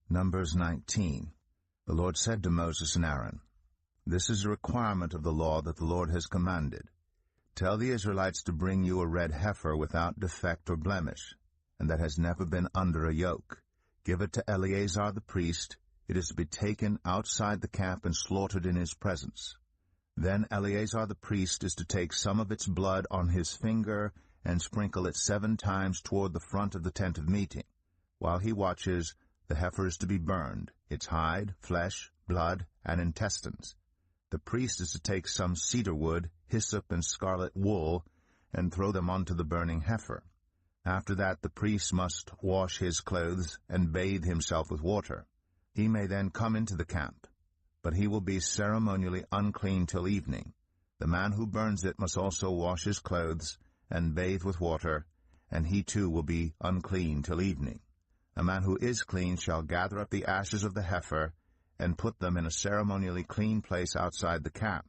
Numbers 19. The Lord said to Moses and Aaron, "This is a requirement of the law that the Lord has commanded. Tell the Israelites to bring you a red heifer without defect or blemish, and that has never been under a yoke. Give it to Eleazar the priest. It is to be taken outside the camp and slaughtered in his presence. Then Eleazar the priest is to take some of its blood on his finger and sprinkle it 7 times toward the front of the tent of meeting. While he watches, the heifer is to be burned, its hide, flesh, blood, and intestines. The priest is to take some cedar wood, hyssop, and scarlet wool, and throw them onto the burning heifer. After that the priest must wash his clothes and bathe himself with water. He may then come into the camp, but he will be ceremonially unclean till evening. The man who burns it must also wash his clothes and bathe with water, and he too will be unclean till evening. A man who is clean shall gather up the ashes of the heifer and put them in a ceremonially clean place outside the camp.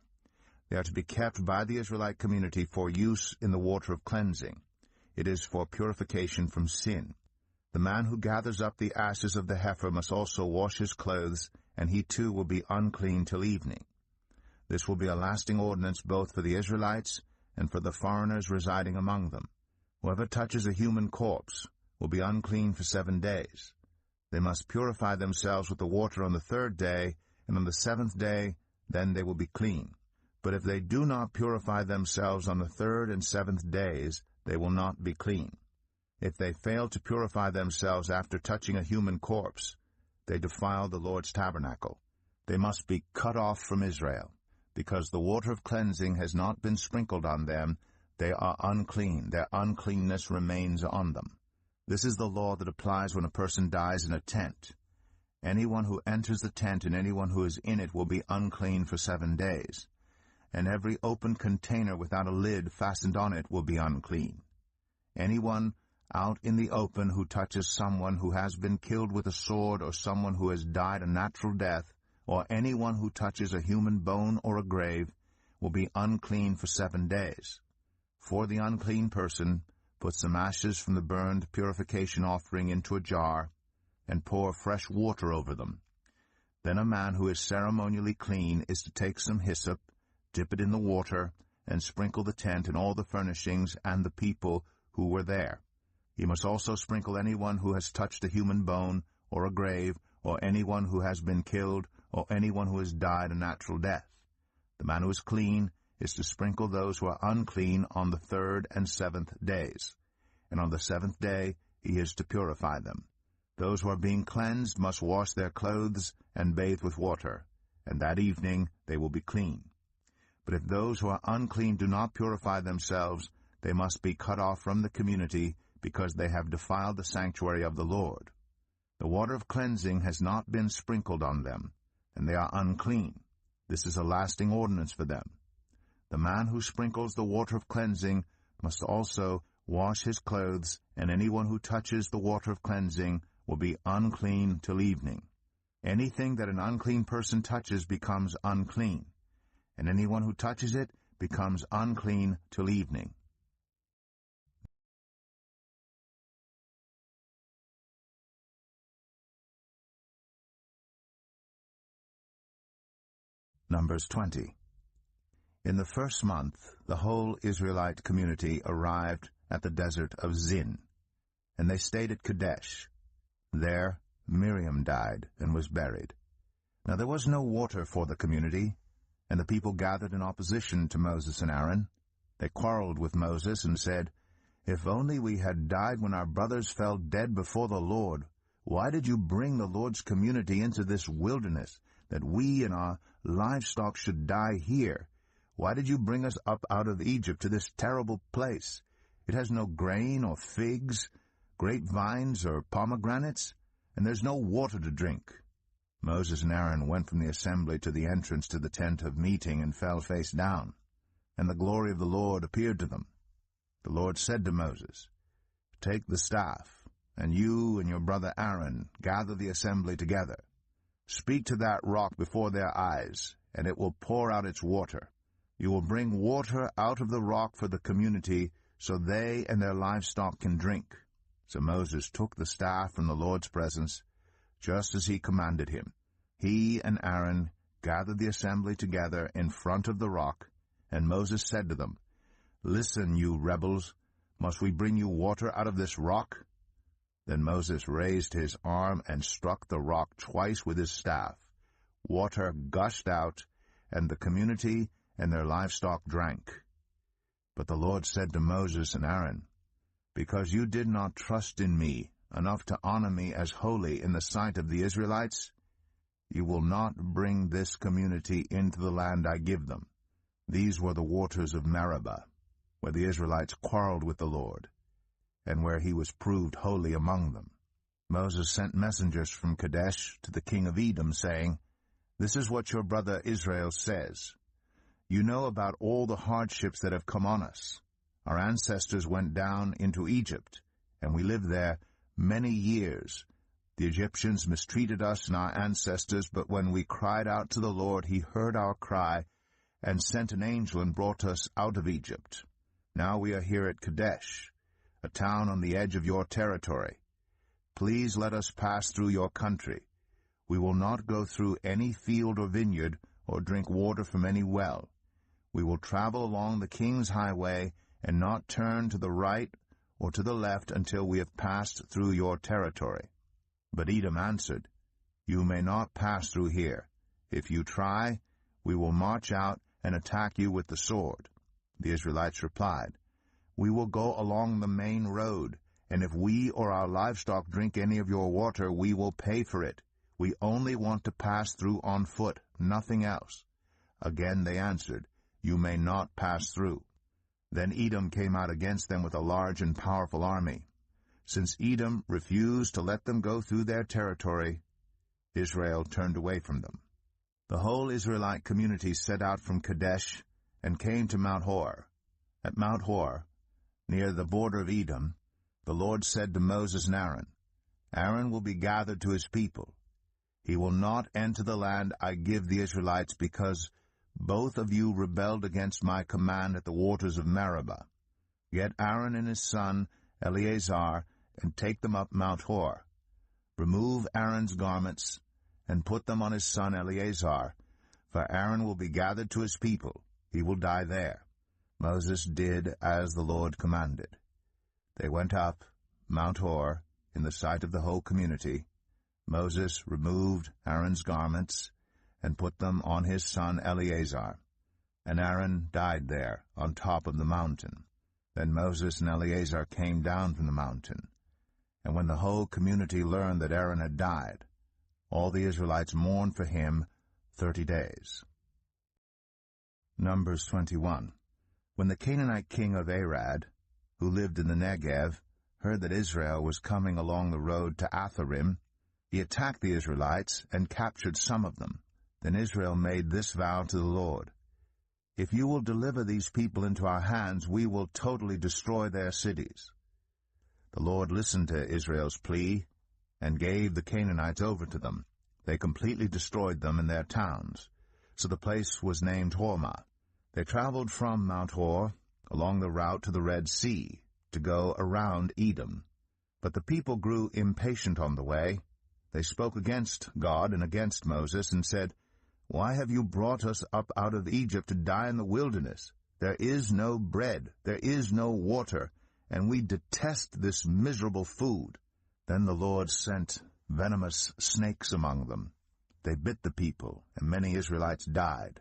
They are to be kept by the Israelite community for use in the water of cleansing. It is for purification from sin. The man who gathers up the ashes of the heifer must also wash his clothes, and he too will be unclean till evening. This will be a lasting ordinance both for the Israelites and for the foreigners residing among them. Whoever touches a human corpse will be unclean for 7 days. They must purify themselves with the water on the 3rd day, and on the 7th day, then they will be clean. But if they do not purify themselves on the 3rd and 7th days, they will not be clean. If they fail to purify themselves after touching a human corpse, they defile the Lord's tabernacle. They must be cut off from Israel. Because the water of cleansing has not been sprinkled on them, they are unclean. Their uncleanness remains on them. This is the law that applies when a person dies in a tent. Anyone who enters the tent and anyone who is in it will be unclean for 7 days. And every open container without a lid fastened on it will be unclean. Anyone out in the open who touches someone who has been killed with a sword or someone who has died a natural death, or anyone who touches a human bone or a grave, will be unclean for 7 days. For the unclean person, put some ashes from the burned purification offering into a jar, and pour fresh water over them. Then a man who is ceremonially clean is to take some hyssop, dip it in the water, and sprinkle the tent and all the furnishings and the people who were there. He must also sprinkle anyone who has touched a human bone or a grave, or anyone who has been killed, or anyone who has died a natural death. The man who is clean is to sprinkle those who are unclean on the 3rd and 7th days, and on the 7th day he is to purify them. Those who are being cleansed must wash their clothes and bathe with water, and that evening they will be clean. But if those who are unclean do not purify themselves, they must be cut off from the community, because they have defiled the sanctuary of the Lord. The water of cleansing has not been sprinkled on them, and they are unclean. This is a lasting ordinance for them. The man who sprinkles the water of cleansing must also wash his clothes, and anyone who touches the water of cleansing will be unclean till evening. Anything that an unclean person touches becomes unclean, and anyone who touches it becomes unclean till evening. Numbers 20. In the 1st month, the whole Israelite community arrived at the desert of Zin, and they stayed at Kadesh. There Miriam died and was buried. Now there was no water for the community, and the people gathered in opposition to Moses and Aaron. They quarreled with Moses and said, "If only we had died when our brothers fell dead before the Lord. Why did you bring the Lord's community into this wilderness, that we and our livestock should die here? Why did you bring us up out of Egypt to this terrible place? It has no grain or figs, grapevines or pomegranates, and there's no water to drink." Moses and Aaron went from the assembly to the entrance to the tent of meeting and fell face down, and the glory of the Lord appeared to them. The Lord said to Moses, "Take the staff, and you and your brother Aaron gather the assembly together. Speak to that rock before their eyes, and it will pour out its water. You will bring water out of the rock for the community, so they and their livestock can drink." So Moses took the staff from the Lord's presence, just as he commanded him. He and Aaron gathered the assembly together in front of the rock, and Moses said to them, "Listen, you rebels, must we bring you water out of this rock?" Then Moses raised his arm and struck the rock twice with his staff. Water gushed out, and the community and their livestock drank. But the Lord said to Moses and Aaron, "Because you did not trust in me enough to honor me as holy in the sight of the Israelites, you will not bring this community into the land I give them." These were the waters of Meribah, where the Israelites quarreled with the Lord, and where he was proved holy among them. Moses sent messengers from Kadesh to the king of Edom, saying, "This is what your brother Israel says. You know about all the hardships that have come on us. Our ancestors went down into Egypt, and we lived there many years. The Egyptians mistreated us and our ancestors, but when we cried out to the Lord, he heard our cry and sent an angel and brought us out of Egypt. Now we are here at Kadesh, a town on the edge of your territory. Please let us pass through your country. We will not go through any field or vineyard or drink water from any well. We will travel along the king's highway and not turn to the right or to the left until we have passed through your territory." But Edom answered, "You may not pass through here. If you try, we will march out and attack you with the sword." The Israelites replied, "We will go along the main road, and if we or our livestock drink any of your water, we will pay for it. We only want to pass through on foot, nothing else." Again they answered, "You may not pass through." Then Edom came out against them with a large and powerful army. Since Edom refused to let them go through their territory, Israel turned away from them. The whole Israelite community set out from Kadesh and came to Mount Hor. At Mount Hor, near the border of Edom, the Lord said to Moses and Aaron, "Aaron will be gathered to his people. He will not enter the land I give the Israelites because both of you rebelled against my command at the waters of Meribah. Get Aaron and his son Eleazar and take them up Mount Hor. Remove Aaron's garments and put them on his son Eleazar, for Aaron will be gathered to his people. He will die there." Moses did as the Lord commanded. They went up Mount Hor in the sight of the whole community. Moses removed Aaron's garments and put them on his son Eleazar, and Aaron died there on top of the mountain. Then Moses and Eleazar came down from the mountain, and when the whole community learned that Aaron had died, all the Israelites mourned for him 30 days. Numbers 21. When the Canaanite king of Arad, who lived in the Negev, heard that Israel was coming along the road to Atharim, he attacked the Israelites and captured some of them. Then Israel made this vow to the Lord, "If you will deliver these people into our hands, we will totally destroy their cities." The Lord listened to Israel's plea and gave the Canaanites over to them. They completely destroyed them and their towns, so the place was named Hormah. They traveled from Mount Hor along the route to the Red Sea to go around Edom. But the people grew impatient on the way. They spoke against God and against Moses and said, "Why have you brought us up out of Egypt to die in the wilderness? There is no bread, there is no water, and we detest this miserable food." Then the Lord sent venomous snakes among them. They bit the people, and many Israelites died.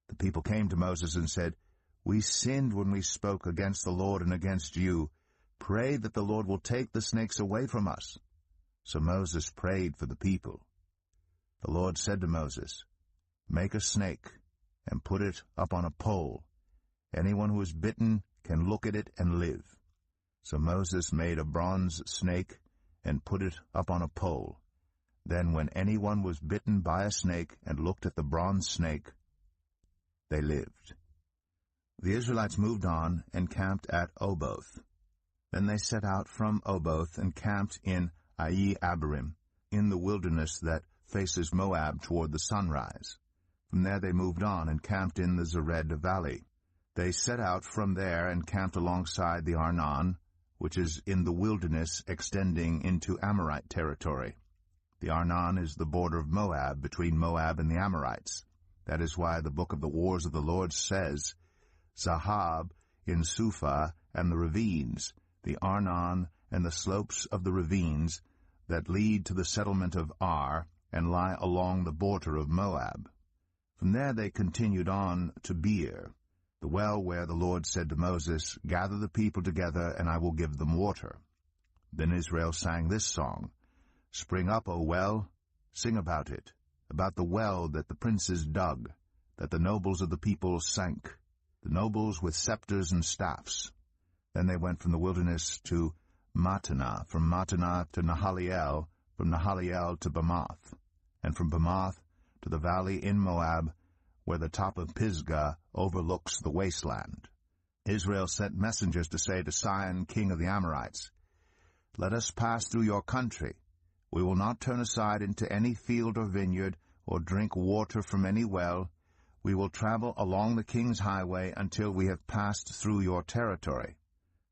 The people came to Moses and said, "We sinned when we spoke against the Lord and against you. Pray that the Lord will take the snakes away from us." So Moses prayed for the people. The Lord said to Moses, "Make a snake and put it up on a pole. Anyone who is bitten can look at it and live." So Moses made a bronze snake and put it up on a pole. Then when anyone was bitten by a snake and looked at the bronze snake, they lived. The Israelites moved on and camped at Oboth. Then they set out from Oboth and camped in Abarim, in the wilderness that faces Moab toward the sunrise. From there they moved on and camped in the Zered valley. They set out from there and camped alongside the Arnon, which is in the wilderness extending into Amorite territory. The Arnon is the border of Moab, between Moab and the Amorites. That is why the book of the wars of the Lord says, Zahab in Suphah and the ravines, the Arnon and the slopes of the ravines that lead to the settlement of Ar and lie along the border of Moab. From there they continued on to Beer, the well where the Lord said to Moses, Gather the people together, and I will give them water. Then Israel sang this song, Spring up, O well, sing about it, about the well that the princes dug, that the nobles of the people sank, the nobles with scepters and staffs. Then they went from the wilderness to Mattanah, from Mattanah to Nahaliel, from Nahaliel to Bamoth, and from Bamoth to the valley in Moab, where the top of Pisgah overlooks the wasteland. Israel sent messengers to say to Sihon, king of the Amorites, Let us pass through your country. We will not turn aside into any field or vineyard, or drink water from any well. We will travel along the king's highway until we have passed through your territory.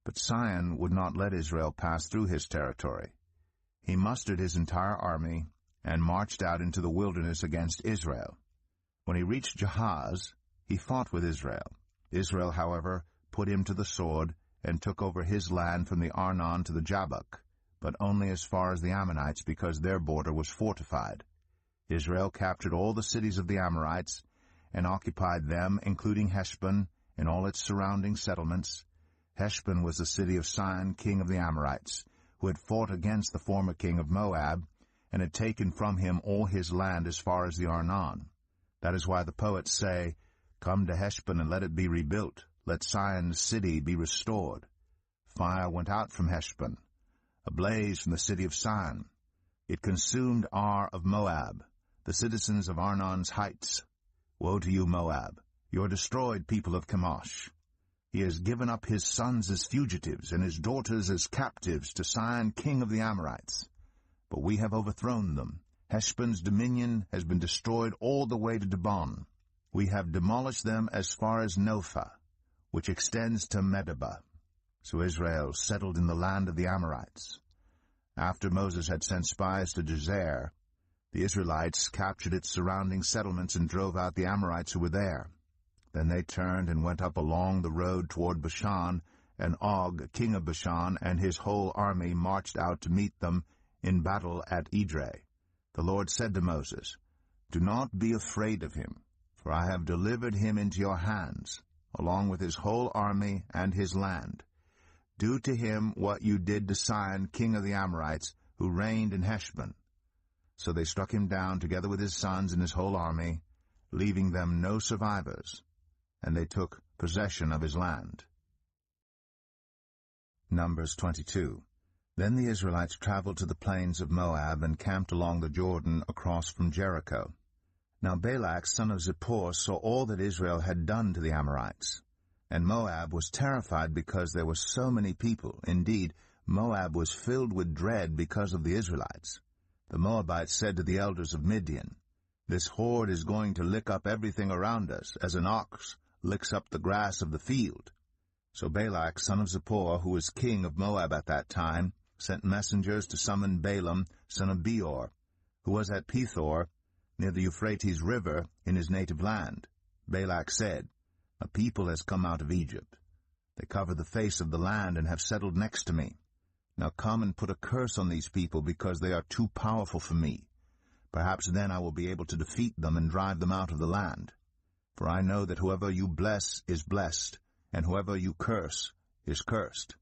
But Sihon would not let Israel pass through his territory. He mustered his entire army and marched out into the wilderness against Israel. When he reached Jahaz, he fought with Israel. Israel, however, put him to the sword and took over his land from the Arnon to the Jabbok, but only as far as the Ammonites, because their border was fortified. Israel captured all the cities of the Amorites and occupied them, including Heshbon and all its surrounding settlements. Heshbon was the city of Sihon, king of the Amorites, who had fought against the former king of Moab, and had taken from him all his land as far as the Arnon. That is why the poets say, Come to Heshbon and let it be rebuilt. Let Sihon's city be restored. Fire went out from Heshbon, a blaze from the city of Sihon. It consumed Ar of Moab, the citizens of Arnon's heights. Woe to you, Moab! You are destroyed, people of Chemosh. He has given up his sons as fugitives and his daughters as captives to Sihon, king of the Amorites. But we have overthrown them. Heshbon's dominion has been destroyed all the way to Dibon. We have demolished them as far as Nophah, which extends to Medeba. So Israel settled in the land of the Amorites. After Moses had sent spies to Jazer, the Israelites captured its surrounding settlements and drove out the Amorites who were there. Then they turned and went up along the road toward Bashan, and Og, king of Bashan, and his whole army marched out to meet them in battle at Edrei. The Lord said to Moses, Do not be afraid of him, for I have delivered him into your hands, along with his whole army and his land. Do to him what you did to Sihon, king of the Amorites, who reigned in Heshbon. So they struck him down together with his sons and his whole army, leaving them no survivors, and they took possession of his land. Numbers 22. Then the Israelites traveled to the plains of Moab and camped along the Jordan across from Jericho. Now Balak, son of Zippor, saw all that Israel had done to the Amorites. And Moab was terrified because there were so many people. Indeed, Moab was filled with dread because of the Israelites. The Moabites said to the elders of Midian, This horde is going to lick up everything around us, as an ox licks up the grass of the field. So Balak, son of Zippor, who was king of Moab at that time, sent messengers to summon Balaam, son of Beor, who was at Pethor, near the Euphrates River, in his native land. Balak said, A people has come out of Egypt. They cover the face of the land and have settled next to me. Now come and put a curse on these people, because they are too powerful for me. Perhaps then I will be able to defeat them and drive them out of the land. For I know that whoever you bless is blessed, and whoever you curse is cursed.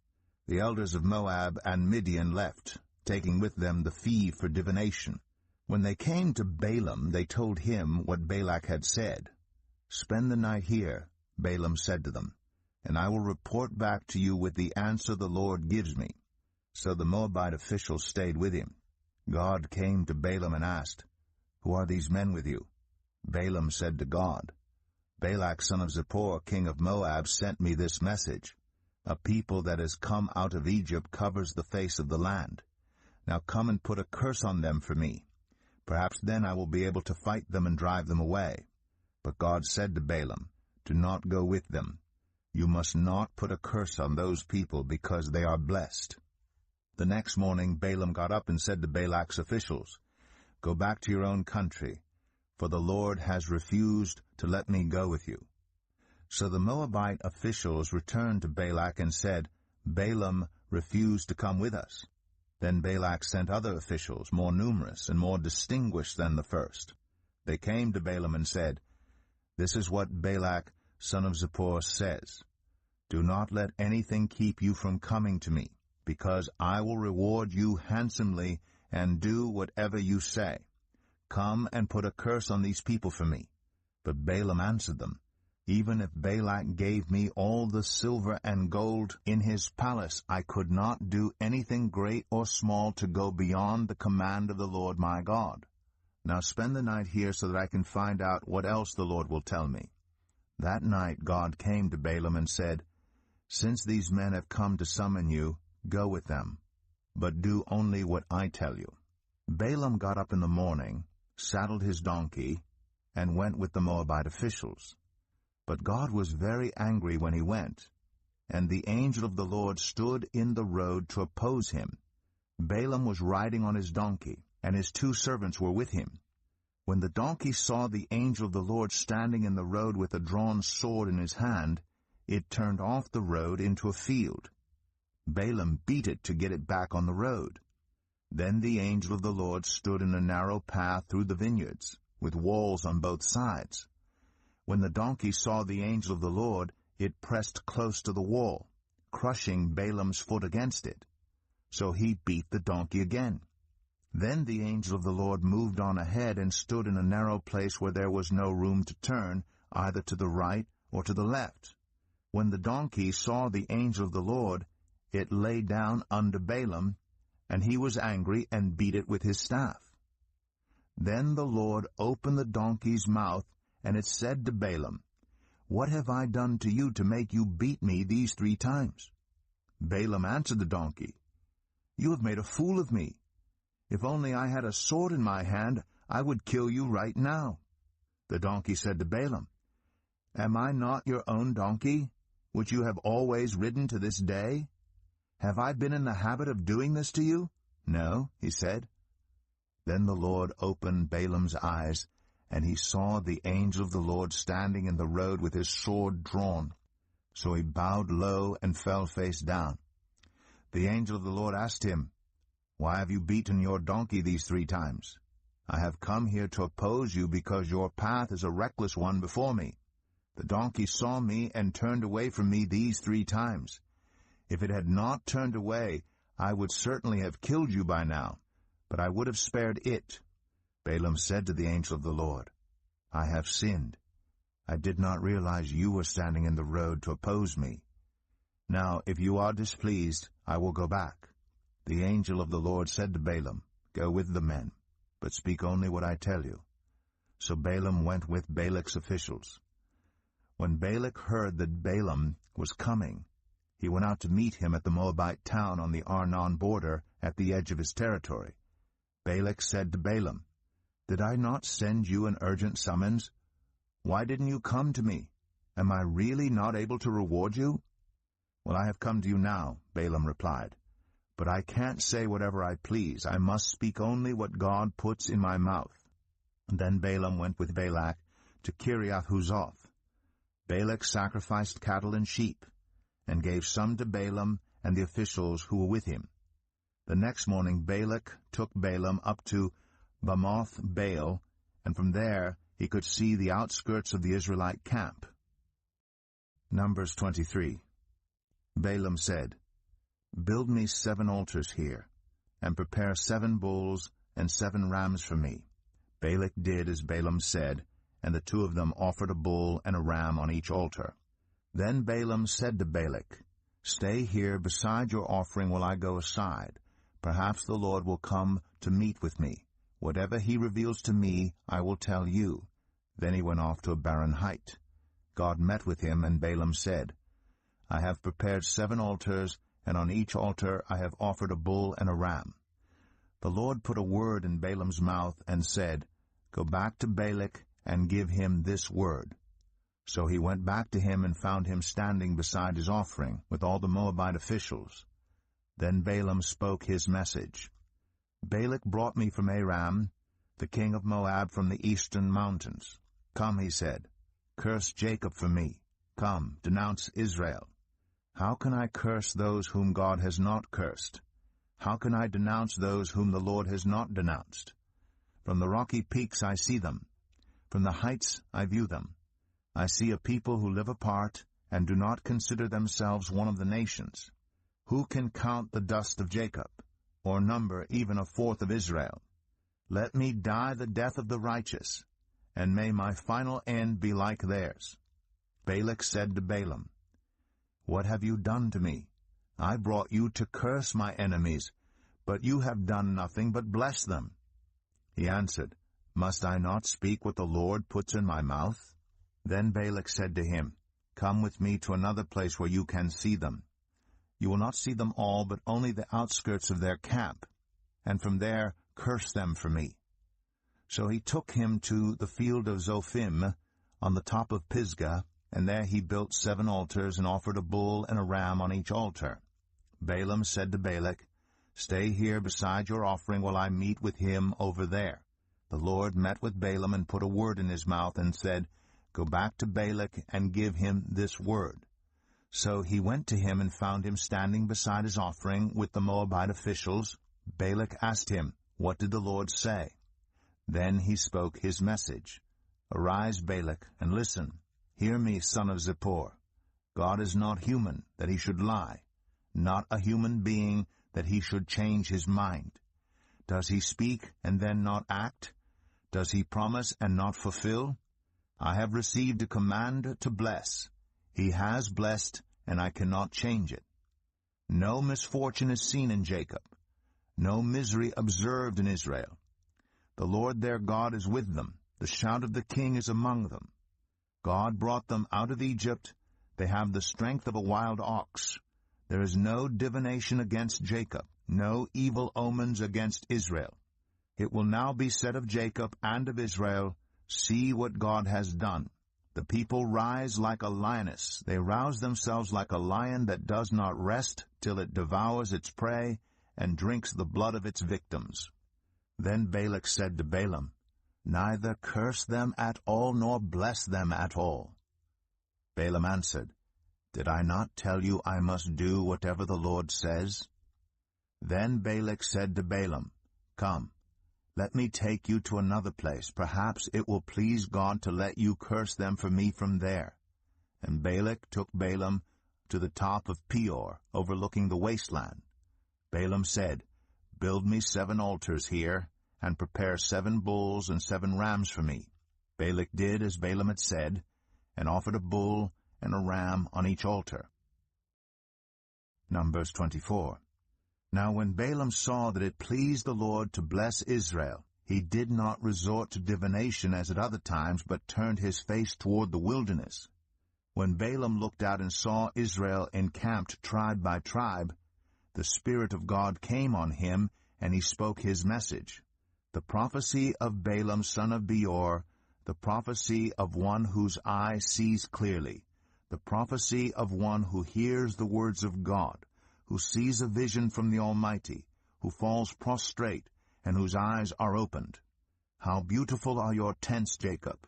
The elders of Moab and Midian left, taking with them the fee for divination. When they came to Balaam, they told him what Balak had said. Spend the night here, Balaam said to them, and I will report back to you with the answer the Lord gives me. So the Moabite officials stayed with him. God came to Balaam and asked, Who are these men with you? Balaam said to God, Balak, son of Zippor, king of Moab, sent me this message. A people that has come out of Egypt covers the face of the land. Now come and put a curse on them for me. Perhaps then I will be able to fight them and drive them away. But God said to Balaam, Do not go with them. You must not put a curse on those people, because they are blessed. The next morning Balaam got up and said to Balak's officials, Go back to your own country, for the Lord has refused to let me go with you." So the Moabite officials returned to Balak and said, "Balaam refused to come with us." Then Balak sent other officials, more numerous and more distinguished than the first. They came to Balaam and said, "This is what Balak, son of Zippor, says. Do not let anything keep you from coming to me, because I will reward you handsomely and do whatever you say. Come and put a curse on these people for me." But Balaam answered them, "Even if Balak gave me all the silver and gold in his palace, I could not do anything great or small to go beyond the command of the Lord my God. Now spend the night here so that I can find out what else the Lord will tell me." That night God came to Balaam and said, "Since these men have come to summon you, go with them, but do only what I tell you." Balaam got up in the morning, saddled his donkey, and went with the Moabite officials. But God was very angry when he went, and the angel of the Lord stood in the road to oppose him. Balaam was riding on his donkey, and his 2 servants were with him. When the donkey saw the angel of the Lord standing in the road with a drawn sword in his hand, it turned off the road into a field. Balaam beat it to get it back on the road. Then the angel of the Lord stood in a narrow path through the vineyards, with walls on both sides. When the donkey saw the angel of the Lord, it pressed close to the wall, crushing Balaam's foot against it. So he beat the donkey again. Then the angel of the Lord moved on ahead and stood in a narrow place where there was no room to turn, either to the right or to the left. When the donkey saw the angel of the Lord, it lay down under Balaam, and he was angry and beat it with his staff. Then the Lord opened the donkey's mouth, and it said to Balaam, "What have I done to you to make you beat me these 3 times?" Balaam answered the donkey, "You have made a fool of me. If only I had a sword in my hand, I would kill you right now." The donkey said to Balaam, "Am I not your own donkey, which you have always ridden to this day? Have I been in the habit of doing this to you?" "No," he said. Then the Lord opened Balaam's eyes, and he saw the angel of the Lord standing in the road with his sword drawn. So he bowed low and fell face down. The angel of the Lord asked him, "Why have you beaten your donkey these 3 times? I have come here to oppose you because your path is a reckless one before me. The donkey saw me and turned away from me these 3 times. If it had not turned away, I would certainly have killed you by now, but I would have spared it." Balaam said to the angel of the Lord, "I have sinned. I did not realize you were standing in the road to oppose me. Now, if you are displeased, I will go back." The angel of the Lord said to Balaam, "Go with the men, but speak only what I tell you." So Balaam went with Balak's officials. When Balak heard that Balaam was coming, he went out to meet him at the Moabite town on the Arnon border at the edge of his territory. Balak said to Balaam, "Did I not send you an urgent summons? Why didn't you come to me? Am I really not able to reward you?" "Well, I have come to you now," Balaam replied. "But I can't say whatever I please. I must speak only what God puts in my mouth." Then Balaam went with Balak to Kiriath-Huzoth. Balak sacrificed cattle and sheep, and gave some to Balaam and the officials who were with him. The next morning Balak took Balaam up to Bamoth Baal, and from there he could see the outskirts of the Israelite camp. Numbers 23. Balaam said, "Build me 7 altars here, and prepare 7 bulls and 7 rams for me." Balak did as Balaam said, and the 2 of them offered a bull and a ram on each altar. Then Balaam said to Balak, "Stay here beside your offering while I go aside. Perhaps the Lord will come to meet with me. Whatever he reveals to me, I will tell you." Then he went off to a barren height. God met with him, and Balaam said, "I have prepared 7 altars, and on each altar I have offered a bull and a ram." The Lord put a word in Balaam's mouth and said, "Go back to Balak and give him this word." So he went back to him and found him standing beside his offering with all the Moabite officials. Then Balaam spoke his message. "Balak brought me from Aram. the king of Moab from the eastern mountains. Come, he said, curse Jacob for me. Come, denounce Israel. How can I curse those whom God has not cursed? How can I denounce those whom the Lord has not denounced? From the rocky peaks I see them. From the heights I view them. I see a people who live apart and do not consider themselves one of the nations. Who can count the dust of Jacob, or number even a fourth of Israel? Let me die the death of the righteous, and may my final end be like theirs. Balak said to Balaam, What have you done to me? I brought you to curse my enemies, but you have done nothing but bless them. He answered, Must I not speak what the Lord puts in my mouth? Then Balak said to him, Come with me to another place where you can see them. You will not see them all, but only the outskirts of their camp, and from there curse them for me. So he took him to the field of Zophim on the top of Pisgah, and there he built 7 altars and offered a bull and a ram on each altar. Balaam said to Balak, Stay here beside your offering while I meet with him over there. The Lord met with Balaam and put a word in his mouth and said, Go back to Balak and give him this word. So he went to him and found him standing beside his offering with the Moabite officials. Balak asked him, What did the Lord say? Then he spoke his message. Arise, Balak, and listen. Hear me, son of Zippor. God is not human, that he should lie, not a human being, that he should change his mind. Does he speak and then not act? Does he promise and not fulfill? I have received a command to bless. He has blessed, and I cannot change it. No misfortune is seen in Jacob, no misery observed in Israel. The Lord their God is with them. The shout of the king is among them. God brought them out of Egypt. They have the strength of a wild ox. There is no divination against Jacob, no evil omens against Israel. It will now be said of Jacob and of Israel, See what God has done. The people rise like a lioness. They rouse themselves like a lion that does not rest till it devours its prey and drinks the blood of its victims. Then Balak said to Balaam, Neither curse them at all nor bless them at all. Balaam answered, Did I not tell you I must do whatever the Lord says? Then Balak said to Balaam, Come, let me take you to another place. Perhaps it will please God to let you curse them for me from there. And Balak took Balaam to the top of Peor, overlooking the wasteland. Balaam said, Build me 7 altars here, and prepare 7 bulls and 7 rams for me. Balak did as Balaam had said, and offered a bull and a ram on each altar. Numbers 24. Now when Balaam saw that it pleased the Lord to bless Israel, he did not resort to divination as at other times, but turned his face toward the wilderness. When Balaam looked out and saw Israel encamped tribe by tribe, the Spirit of God came on him, and he spoke his message. The prophecy of Balaam son of Beor, the prophecy of one whose eye sees clearly, the prophecy of one who hears the words of God, who sees a vision from the Almighty, who falls prostrate, and whose eyes are opened. How beautiful are your tents, Jacob,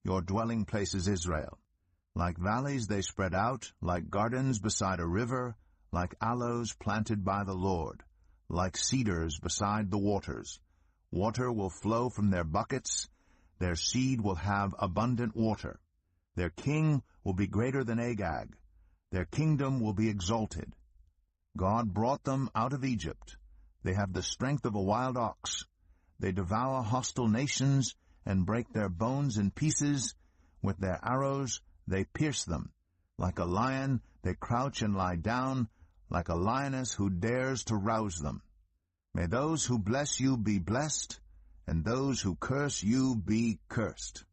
your dwelling places, Israel. Like valleys they spread out, like gardens beside a river, like aloes planted by the Lord, like cedars beside the waters. Water will flow from their buckets, their seed will have abundant water. Their king will be greater than Agag, their kingdom will be exalted. God brought them out of Egypt. They have the strength of a wild ox. They devour hostile nations and break their bones in pieces. With their arrows they pierce them. Like a lion they crouch and lie down, like a lioness who dares to rouse them. May those who bless you be blessed, and those who curse you be cursed.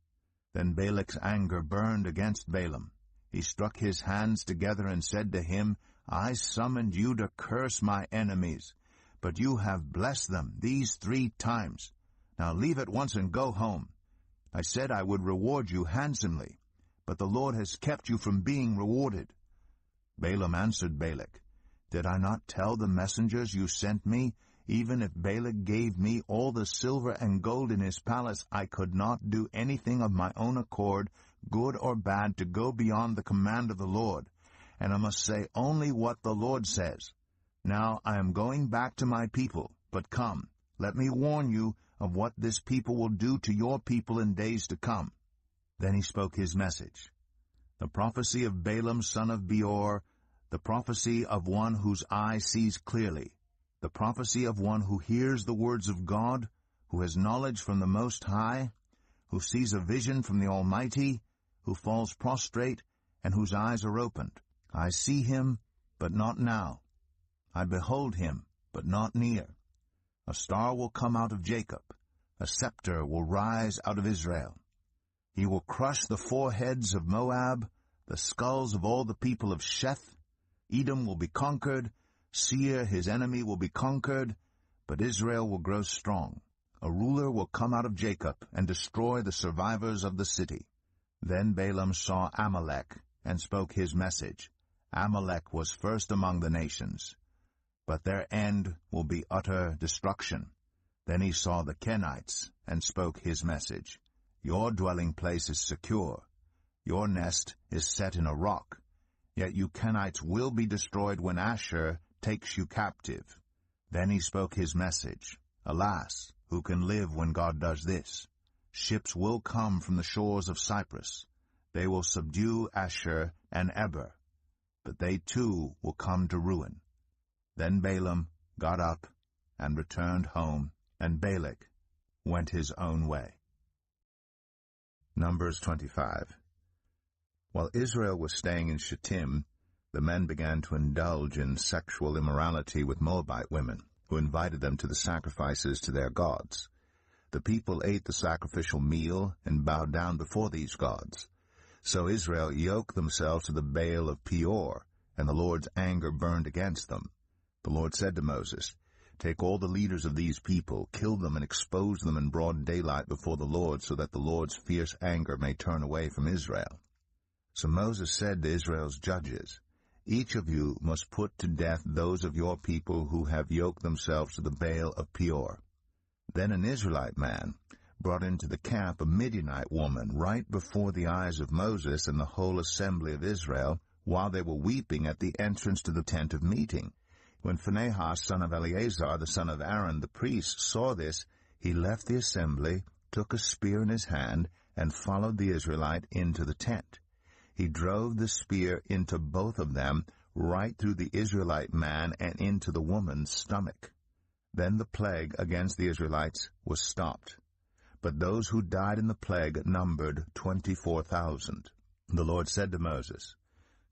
Then Balak's anger burned against Balaam. He struck his hands together and said to him, I summoned you to curse my enemies, but you have blessed them these 3 times. Now leave at once and go home. I said I would reward you handsomely, but the Lord has kept you from being rewarded. Balaam answered Balak, Did I not tell the messengers you sent me, Even if Balak gave me all the silver and gold in his palace, I could not do anything of my own accord, good or bad, to go beyond the command of the Lord. And I must say only what the Lord says. Now I am going back to my people, but come, let me warn you of what this people will do to your people in days to come." Then he spoke his message. The prophecy of Balaam son of Beor, the prophecy of one whose eye sees clearly, the prophecy of one who hears the words of God, who has knowledge from the Most High, who sees a vision from the Almighty, who falls prostrate, and whose eyes are opened. I see him, but not now. I behold him, but not near. A star will come out of Jacob. A scepter will rise out of Israel. He will crush the foreheads of Moab, the skulls of all the people of Sheth. Edom will be conquered. Seir, his enemy, will be conquered, but Israel will grow strong. A ruler will come out of Jacob and destroy the survivors of the city. Then Balaam saw Amalek and spoke his message. Amalek was first among the nations, but their end will be utter destruction. Then he saw the Kenites and spoke his message. Your dwelling place is secure. Your nest is set in a rock. Yet you Kenites will be destroyed when Asshur takes you captive. Then he spoke his message. Alas, who can live when God does this? Ships will come from the shores of Cyprus. They will subdue Asshur and Eber, but they too will come to ruin. Then Balaam got up and returned home, and Balak went his own way. Numbers 25. While Israel was staying in Shittim, the men began to indulge in sexual immorality with Moabite women, who invited them to the sacrifices to their gods. The people ate the sacrificial meal and bowed down before these gods. So Israel yoked themselves to the Baal of Peor, and the Lord's anger burned against them. The Lord said to Moses, "Take all the leaders of these people, kill them, and expose them in broad daylight before the Lord, so that the Lord's fierce anger may turn away from Israel." So Moses said to Israel's judges, "Each of you must put to death those of your people who have yoked themselves to the Baal of Peor." Then an Israelite man brought into the camp a Midianite woman right before the eyes of Moses and the whole assembly of Israel, while they were weeping at the entrance to the tent of meeting. When Phinehas, son of Eleazar, the son of Aaron, the priest, saw this, he left the assembly, took a spear in his hand, and followed the Israelite into the tent. He drove the spear into both of them, right through the Israelite man and into the woman's stomach. Then the plague against the Israelites was stopped. But those who died in the plague numbered 24,000. The Lord said to Moses,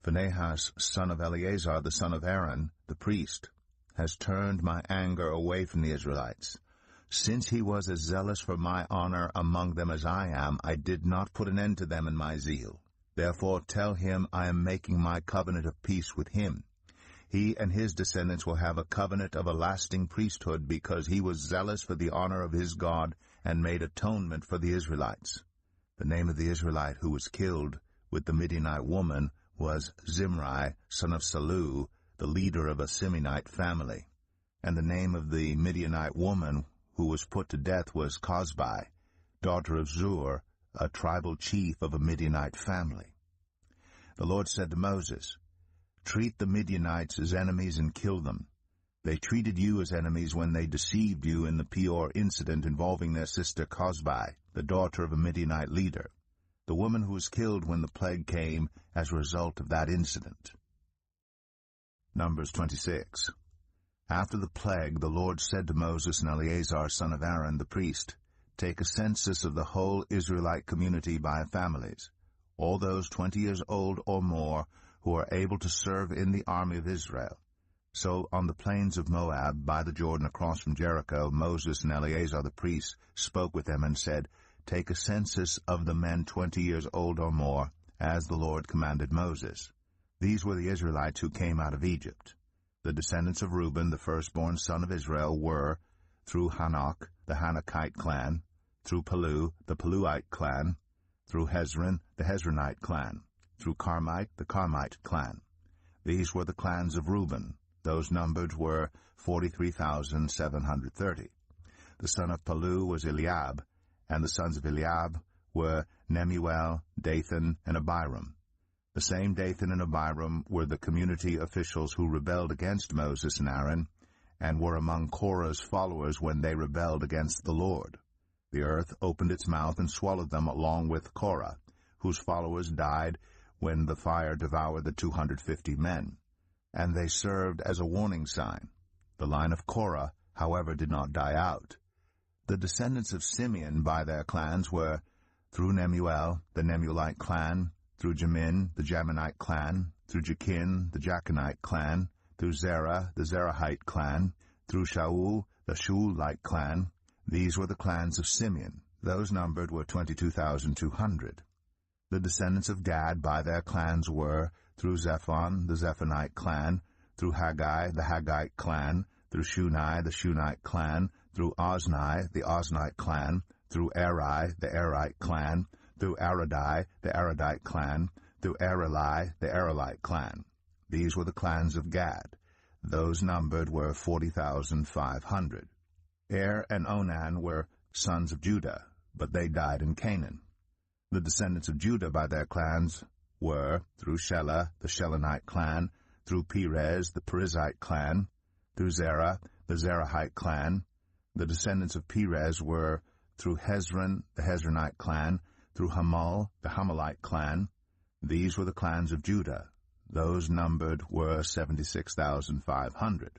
"Phinehas, son of Eleazar, the son of Aaron, the priest, has turned my anger away from the Israelites. Since he was as zealous for my honor among them as I am, I did not put an end to them in my zeal. Therefore tell him I am making my covenant of peace with him. He and his descendants will have a covenant of a lasting priesthood, because he was zealous for the honor of his God and made atonement for the Israelites." The name of the Israelite who was killed with the Midianite woman was Zimri, son of Salu, the leader of a Simeonite family. And the name of the Midianite woman who was put to death was Cosbi, daughter of Zur, a tribal chief of a Midianite family. The Lord said to Moses, "Treat the Midianites as enemies and kill them. They treated you as enemies when they deceived you in the Peor incident involving their sister Cosbi, the daughter of a Midianite leader, the woman who was killed when the plague came as a result of that incident." Numbers 26. After the plague, the Lord said to Moses and Eleazar, son of Aaron, the priest, "Take a census of the whole Israelite community by families, all those 20 years old or more who are able to serve in the army of Israel." So on the plains of Moab, by the Jordan across from Jericho, Moses and Eleazar the priest spoke with them and said, "Take a census of the men 20 years old or more, as the Lord commanded Moses." These were the Israelites who came out of Egypt. The descendants of Reuben, the firstborn son of Israel, were, through Hanok, the Hanokite clan, through Palu, the Paluite clan, through Hezron, the Hezronite clan, through Carmite, the Carmite clan. These were the clans of Reuben. Those numbered were 43,730. The son of Palu was Eliab, and the sons of Eliab were Nemuel, Dathan, and Abiram. The same Dathan and Abiram were the community officials who rebelled against Moses and Aaron, and were among Korah's followers when they rebelled against the Lord. The earth opened its mouth and swallowed them along with Korah, whose followers died when the fire devoured the 250 men, and they served as a warning sign. The line of Korah, however, did not die out. The descendants of Simeon by their clans were through Nemuel, the Nemuelite clan, through Jamin, the Jaminite clan, through Jachin, the Jachinite clan, through Zerah, the Zerahite clan, through Shaul, the Shaulite clan. These were the clans of Simeon. Those numbered were 22,200. The descendants of Gad by their clans were through Zephon, the Zephonite clan, through Haggai, the Haggite clan, through Shunai, the Shunite clan, through Ozni, the Oznite clan, through Eri, the Erite clan, through Aradai, the Aradite clan, through Areli, the Arelite clan. These were the clans of Gad. Those numbered were 40,500. And Onan were sons of Judah, but they died in Canaan. The descendants of Judah by their clans were through Shelah, the Shelonite clan, through Perez, the Perezite clan, through Zerah, the Zerahite clan. The descendants of Perez were through Hezron, the Hezronite clan, through Hamul, the Hamulite clan. These were the clans of Judah. Those numbered were 76,500.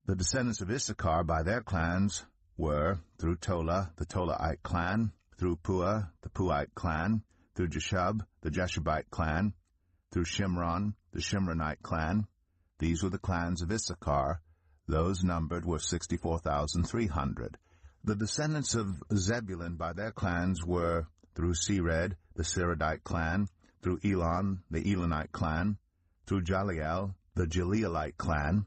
The descendants of Issachar by their clans were through Tola, the Tolaite clan, through Puah, the Puite clan, through Jeshub, the Jeshubite clan, through Shimron, the Shimronite clan. These were the clans of Issachar. Those numbered were 64,300. The descendants of Zebulun by their clans were through Sered, the Seredite clan, through Elon, the Elonite clan, through Jaliel, the Jaleelite clan.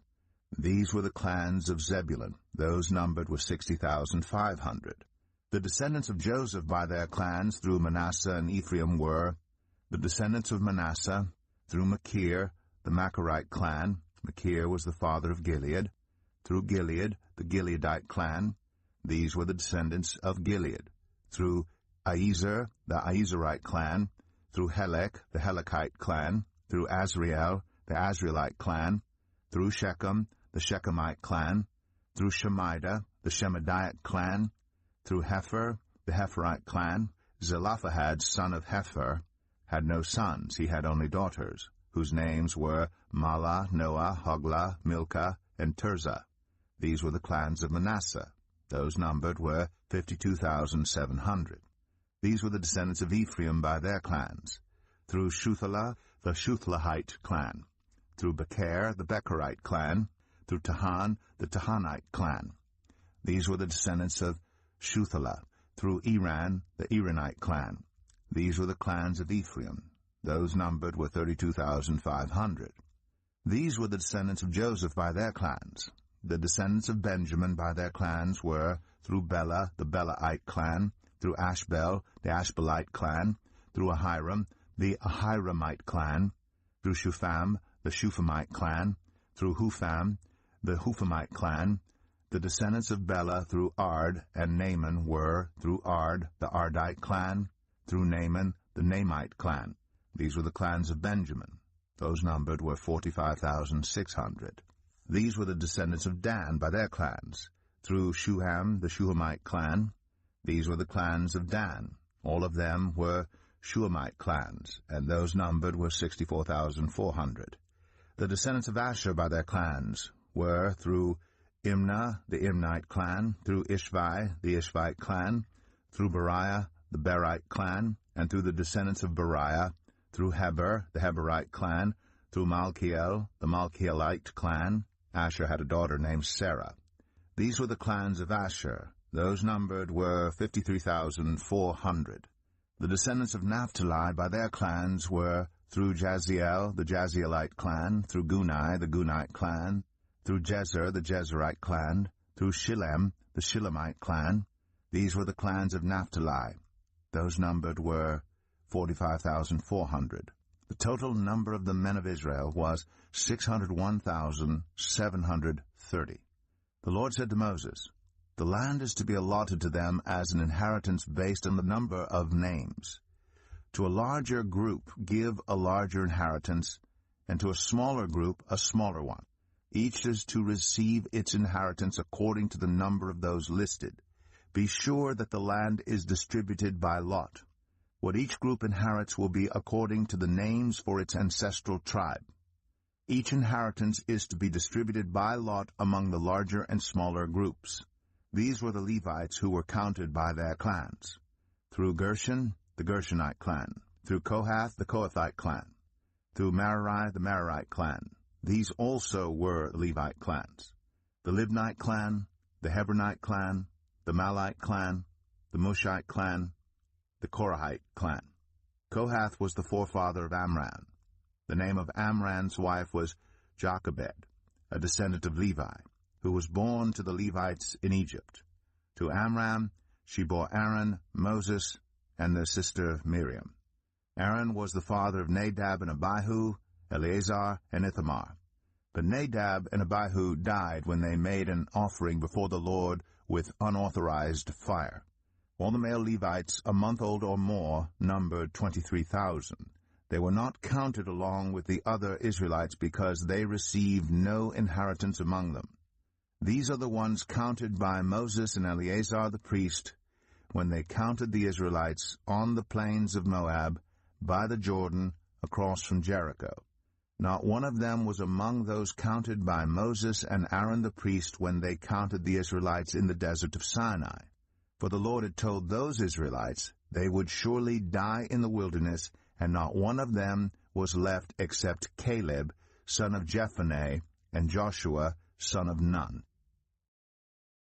These were the clans of Zebulun. Those numbered were 60,500. The descendants of Joseph by their clans through Manasseh and Ephraim were the descendants of Manasseh through Machir, the Machirite clan. Machir was the father of Gilead. Through Gilead, the Gileadite clan. These were the descendants of Gilead. Through Aiezer, the Aizerite clan. Through Helek, the Helekite clan. Through Azriel, the Azrielite clan. Through Shechem, the Shechemite clan. Through Shemida, the Shemidite clan. Through Hepher, the Hepherite clan. Zelophehad, son of Hepher, had no sons. He had only daughters, whose names were Mahlah, Noah, Hoglah, Milcah, and Tirzah. These were the clans of Manasseh. Those numbered were 52,700. These were the descendants of Ephraim by their clans. Through Shuthelah, the Shuthelahite clan. Through Becher, the Becherite clan. Through Tahan, the Tahanite clan. These were the descendants of Shuthelah. Through Iran, the Iranite clan. These were the clans of Ephraim. Those numbered were 32,500. These were the descendants of Joseph by their clans. The descendants of Benjamin by their clans were through Bela, the Belaite clan, through Ashbel, the Ashbelite clan, through Ahiram, the Ahiramite clan, through Shupham, the Shuphamite clan, through Hupham, the Huphamite clan. The descendants of Bela through Ard and Naaman were through Ard, the Ardite clan, through Naaman, the Naamite clan. These were the clans of Benjamin. Those numbered were 45,600. These were the descendants of Dan by their clans. Through Shuham, the Shuhamite clan. These were the clans of Dan. All of them were Shuhamite clans, and those numbered were 64,400. The descendants of Asher by their clans were through Imnah, the Imnite clan, through Ishvi, the Ishvite clan, through Beriah, the Berite clan, and through the descendants of Beriah, through Heber, the Heberite clan, through Malchiel, the Malchielite clan. Asher had a daughter named Sarah. These were the clans of Asher. Those numbered were 53,400. The descendants of Naphtali by their clans were through Jaziel, the Jazielite clan, through Gunai, the Gunite clan, through Jezer, the Jezerite clan, through Shillem, the Shillemite clan. These were the clans of Naphtali. Those numbered were 45,400. The total number of the men of Israel was 601,730. The Lord said to Moses, "The land is to be allotted to them as an inheritance based on the number of names. To a larger group give a larger inheritance, and to a smaller group a smaller one. Each is to receive its inheritance according to the number of those listed. Be sure that the land is distributed by lot. What each group inherits will be according to the names for its ancestral tribe. Each inheritance is to be distributed by lot among the larger and smaller groups. These were the Levites who were counted by their clans. Through Gershon, the Gershonite clan. Through Kohath, the Kohathite clan. Through Merari, the Merarite clan. These also were Levite clans. The Libnite clan, the Hebronite clan, the Malite clan, the Mushite clan, the Korahite clan. Kohath was the forefather of Amram. The name of Amram's wife was Jochebed, a descendant of Levi, who was born to the Levites in Egypt. To Amram she bore Aaron, Moses, and their sister Miriam. Aaron was the father of Nadab and Abihu, Eleazar, and Ithamar. But Nadab and Abihu died when they made an offering before the Lord with unauthorized fire. All the male Levites, a month old or more, numbered 23,000. They were not counted along with the other Israelites because they received no inheritance among them. These are the ones counted by Moses and Eleazar the priest when they counted the Israelites on the plains of Moab, by the Jordan, across from Jericho. Not one of them was among those counted by Moses and Aaron the priest when they counted the Israelites in the desert of Sinai. For the Lord had told those Israelites they would surely die in the wilderness, and not one of them was left except Caleb, son of Jephunneh, and Joshua, son of Nun.